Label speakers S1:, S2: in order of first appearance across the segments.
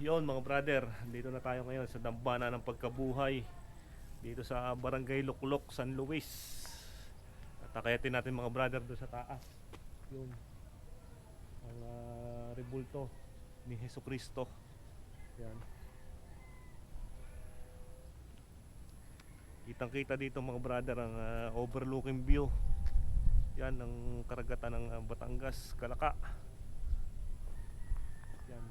S1: Yon mga brother, dito na tayo ngayon sa dambana ng pagkabuhay dito sa Barangay Luklok, San Luis. At akayatin natin mga brother doon sa taas. Yun, ang rebulto ni Hesus Kristo. Yan. Kitang-kita dito mga brother ang overlooking view. Yan ang karagatan ng Batangas, Calaca. Yan.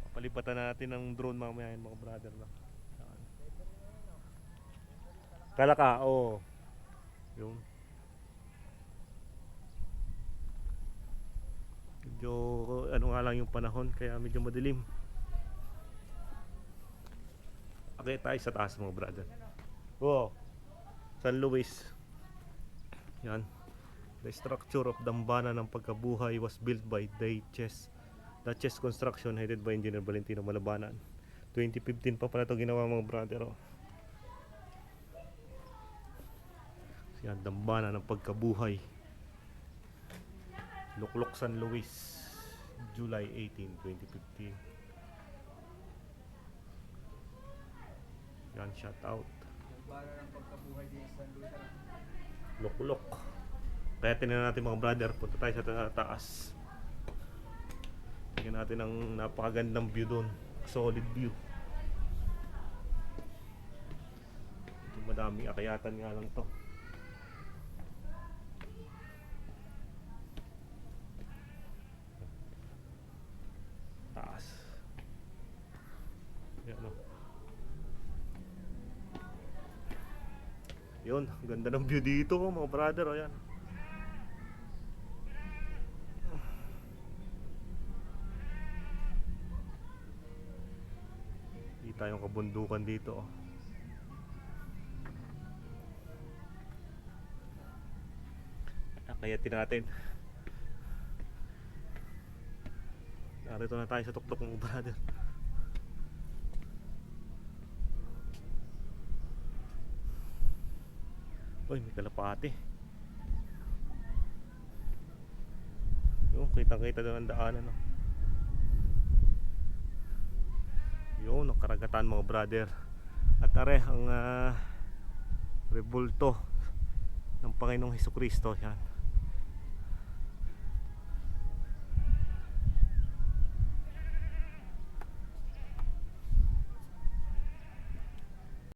S1: Papalipatan natin ng drone mamaya yan mga brother no. Yan. Calaca, oh. Yung medyo ano nga lang yung panahon kaya medyo madilim. Okay, tayo sa taas mga brother. Oh, San Luis. Yan. The structure of dambana ng pagkabuhay was built by Duchess Construction headed by Engineer Valentino Malabanan. 2015 pa pala ito ginawa mga brother. Oh. Yan, dambana ng pagkabuhay. Luklok, San Luis, July 18, 2015. Yan, shout out.
S2: Dambana ng pagkabuhay din sa San Luis.
S1: Luklok. Kaya tingnan natin mga brother, punta tayo sa taas. Tingnan natin ang napakagandang view doon. Solid view. Madaming akayatan nga lang to. Taas. Yan o. Yun, ganda ng view dito mga brother. O yan. Tayong kabundukan dito oh. Akayatin natin. Narito na tayo sa tuktok ng brother. Uy, may kalapate. Yung kitang-kita doon ang daanan oh. Yun, ang karagatan mga brother. At are ang rebulto ng Panginoong Hesus Kristo. Yan.